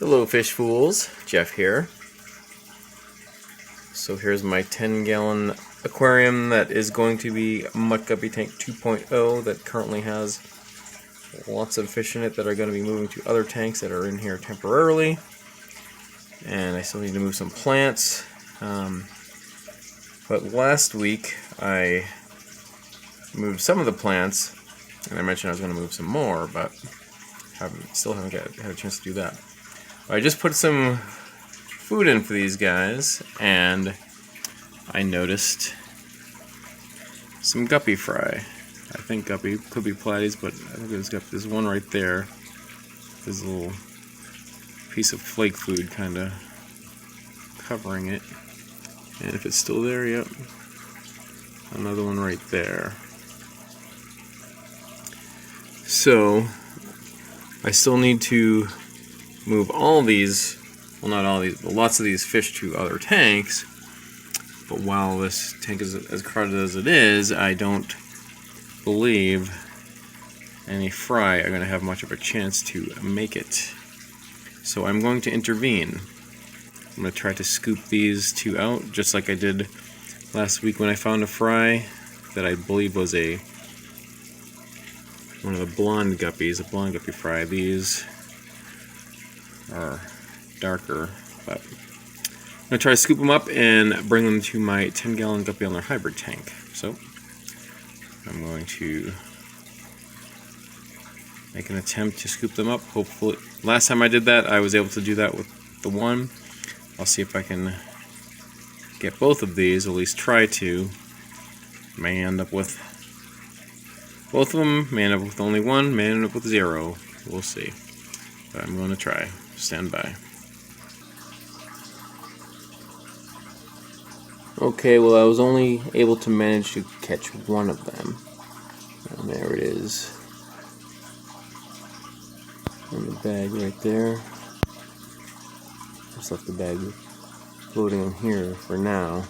Hello fish fools, Jeff here. So here's my 10-gallon aquarium that is going to be Guppy Tank 2.0 that currently has lots of fish in it that are going to be moving to other tanks that are in here temporarily. And I still need to move some plants. But last week I moved some of the plants, and I mentioned I was going to move some more, but still haven't had a chance to do that. I just put some food in for these guys, and I noticed some guppy fry. I think guppy, could be platies, but I think it's got this one right there. This little piece of flake food kind of covering it. And if it's still there, yep. Another one right there. So I still need to move all these, well, not all these, but lots of these fish to other tanks. But while this tank is as crowded as it is, I don't believe any fry are going to have much of a chance to make it. So I'm going to intervene. I'm going to try to scoop these two out, just like I did last week when I found a fry that I believe was one of the blonde guppies, a blonde guppy fry. These are darker, but I'm going to try to scoop them up and bring them to my 10-gallon guppy on their hybrid tank. So I'm going to make an attempt to scoop them up. Hopefully, last time I did that, I was able to do that with the one. I'll see if I can get both of these, at least try to. May end up with both of them, may end up with only one, may end up with 0. We'll see. But I'm going to try. Stand by. Okay, well, I was only able to manage to catch one of them. And there it is. In the bag right there. Just left the bag floating in here for now.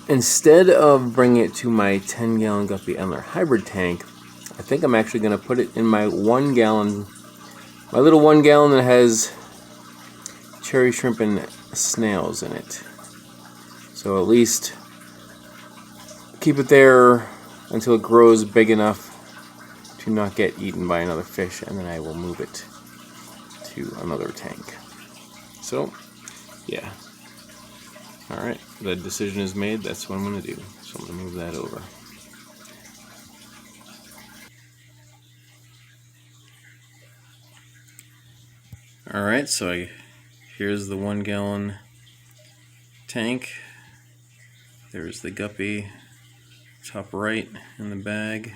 Instead of bringing it to my 10-gallon Guppy Endler hybrid tank, I think I'm actually going to put it in my 1-gallon, my little 1-gallon that has cherry shrimp and snails in it. So at least keep it there until it grows big enough to not get eaten by another fish, and then I will move it to another tank. So, yeah. Alright, the decision is made. That's what I'm going to do. So I'm going to move that over. Alright, so here's the 1-gallon tank. There's the guppy, top right in the bag.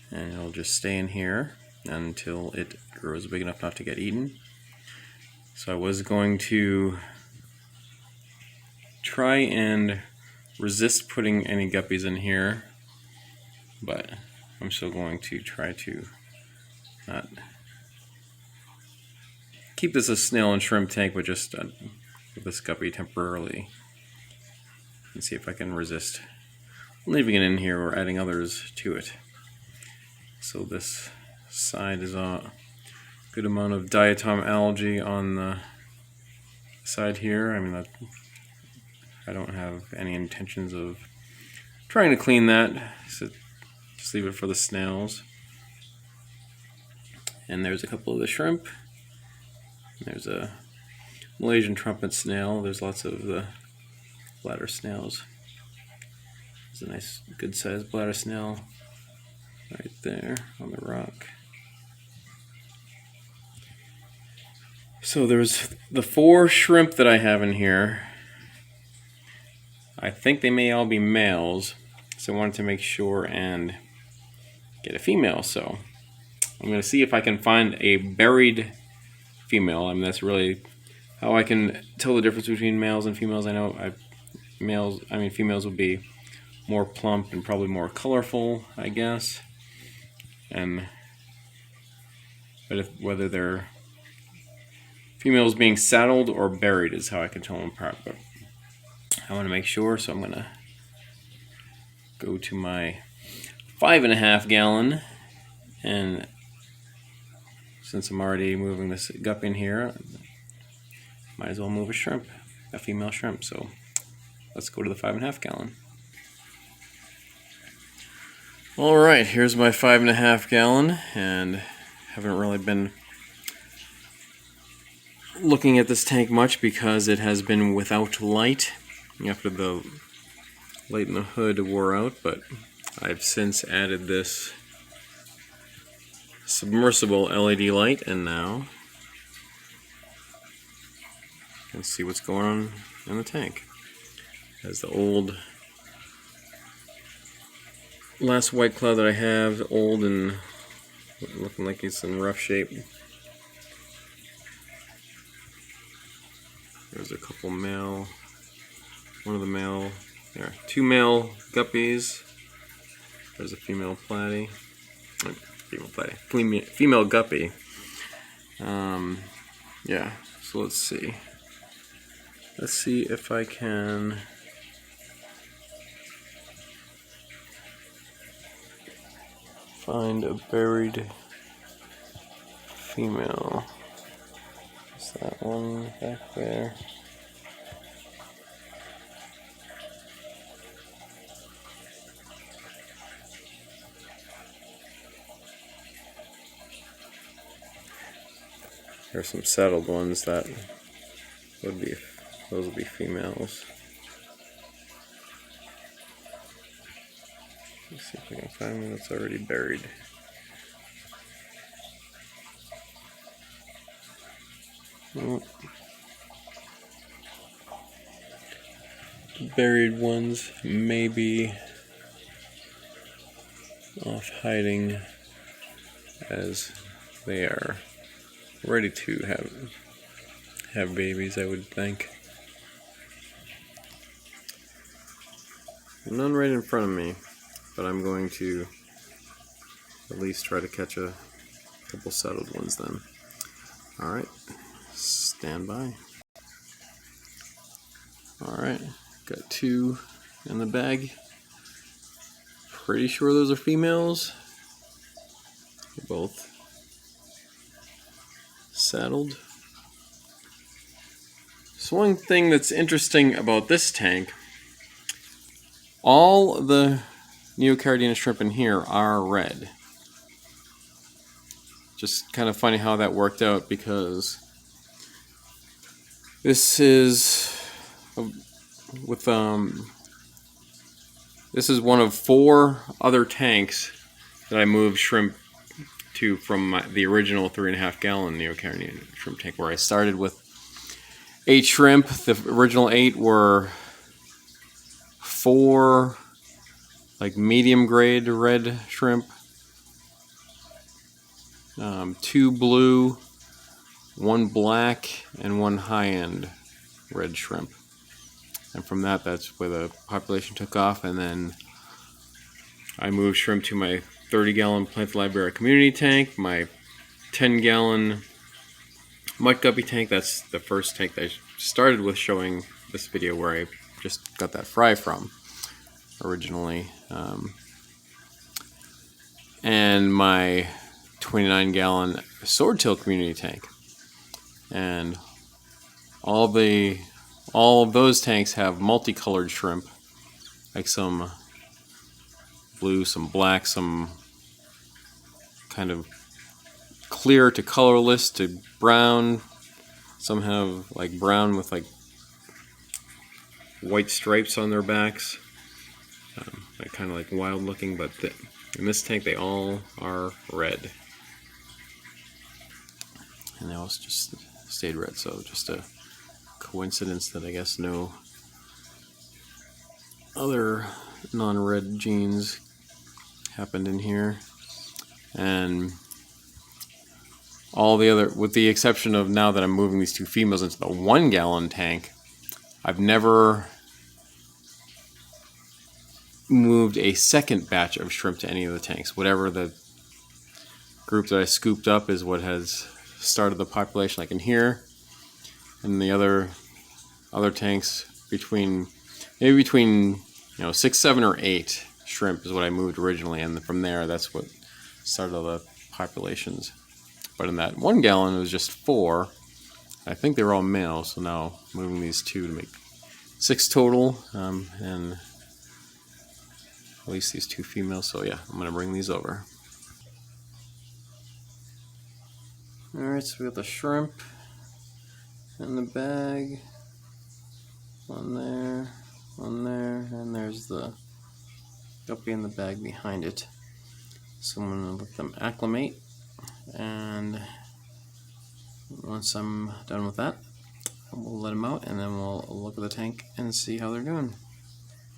And it'll just stay in here until it grows big enough not to get eaten. So I was going to try and resist putting any guppies in here, but I'm still going to try to not keep this a snail and shrimp tank, but just with this guppy temporarily, and see if I can resist leaving it in here or adding others to it. So this side is a good amount of diatom algae on the side here. I mean, I don't have any intentions of trying to clean that, so just leave it for the snails. And there's a couple of the shrimp. There's a Malaysian trumpet snail. There's lots of the bladder snails. There's a nice, good-sized bladder snail right there on the rock. So there's the 4 shrimp that I have in here. I think they may all be males, so I wanted to make sure and get a female. So I'm going to see if I can find a buried female. I mean, that's really how I can tell the difference between males and females. I know females would be more plump and probably more colorful, I guess. But whether they're females being saddled or buried is how I can tell them apart. But I want to make sure, so I'm going to go to my 5.5 gallon, and since I'm already moving this guppy in here, might as well move a shrimp, a female shrimp. So let's go to the 5.5 gallon. Alright, here's my 5.5 gallon, and haven't really been looking at this tank much because it has been without light after the light in the hood wore out, but I've since added this submersible LED light, and now you can see what's going on in the tank. As the old last white cloud that I have, old and looking like it's in rough shape. There's a couple male, one of the male, there, 2 male guppies. There's a female platy, female guppy. Yeah, so let's see. Let's see if I can find a buried female. Is that one back there? There's some settled ones that would be, those would be females. Let's see if I can find one that's already buried. Oh. Buried ones may be off hiding as they are ready to have babies, I would think. None right in front of me, but I'm going to at least try to catch a couple settled ones then. Alright, stand by. Alright, got 2 in the bag. Pretty sure those are females. They're both saddled. So one thing that's interesting about this tank, all the neocaridina shrimp in here are red. Just kind of funny how that worked out, because this is this is one of 4 other tanks that I moved shrimp to from the original 3.5 gallon neocaridina shrimp tank, where I started with 8 shrimp. The original 8 were 4 like medium grade red shrimp, 2 blue, 1 black, and 1 high-end red shrimp. And from that, that's where the population took off. And then I moved shrimp to my 30-gallon Plant Library community tank, my 10-gallon mutt guppy tank. That's the first tank that I started with showing this video, where I just got that fry from originally. And my 29-gallon swordtail community tank. And all of those tanks have multicolored shrimp, like some blue, some black, some kind of clear to colorless to brown. Some have like brown with like white stripes on their backs, like kind of like wild looking, but in this tank they all are red, and they all just stayed red. So just a coincidence that I guess no other non-red genes happened in here. And all the other, with the exception of now that I'm moving these 2 females into the 1-gallon tank, I've never moved a second batch of shrimp to any of the tanks. Whatever the group that I scooped up is what has started the population, like in here. And the other tanks, between 6, 7, or 8 shrimp is what I moved originally, and from there that's what started all the populations. But in that 1 gallon it was just 4. I think they were all male, so now moving these 2 to make 6 total, and at least these 2 females. So yeah, I'm gonna bring these over. Alright, so we got the shrimp in the bag. One there, and there's the guppy in the bag behind it. So I'm gonna let them acclimate, and once I'm done with that, we'll let them out, and then we'll look at the tank and see how they're doing.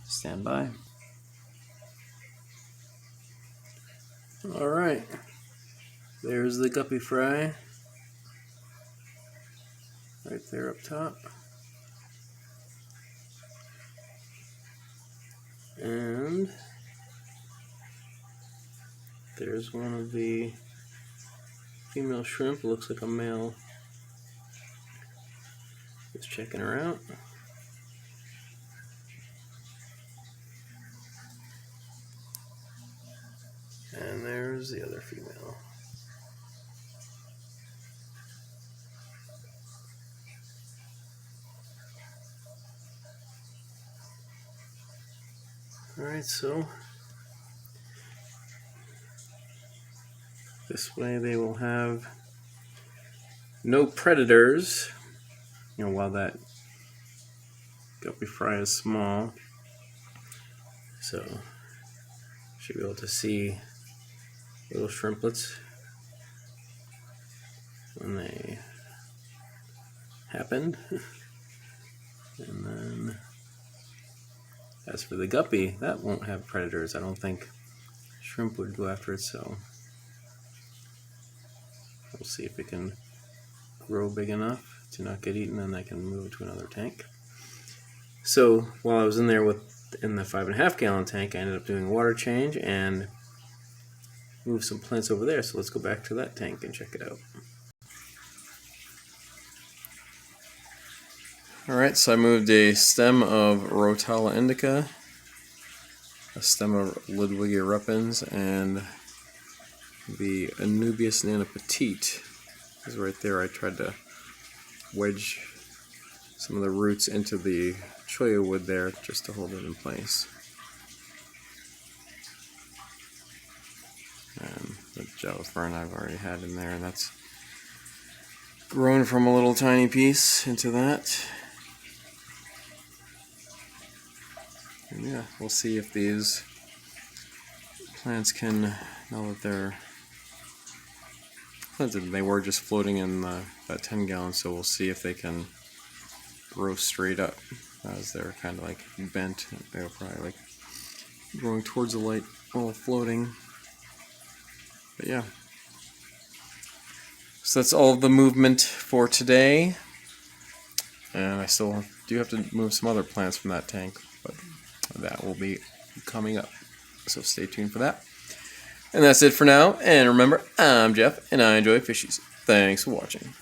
Stand by. Alright, there's the guppy fry, right there up top. And there's one of the female shrimp. It looks like a male. Just checking her out. And there's the other female. Alright, so this way they will have no predators, you know, while that guppy fry is small. So should be able to see little shrimplets when they happen. And then as for the guppy, that won't have predators. I don't think shrimp would go after it, so we'll see if it can grow big enough to not get eaten, and I can move it to another tank. So while I was in there in the 5.5 gallon tank, I ended up doing a water change and moved some plants over there. So let's go back to that tank and check it out. Alright, so I moved a stem of rotala indica, a stem of ludwigia repens, and the anubias petite is right there. I tried to wedge some of the roots into the cholla wood there just to hold it in place. And the gel fern I've already had in there, and that's grown from a little tiny piece into that. And yeah, we'll see if these plants can, now that they're planted, they were just floating in that 10 gallon, so we'll see if they can grow straight up, as they're kind of like bent. They're probably like growing towards the light while floating. But yeah, so that's all the movement for today, and I still do have to move some other plants from that tank, but that will be coming up, so stay tuned for that. And that's it for now, and remember, I'm Jeff, and I enjoy fishies. Thanks for watching.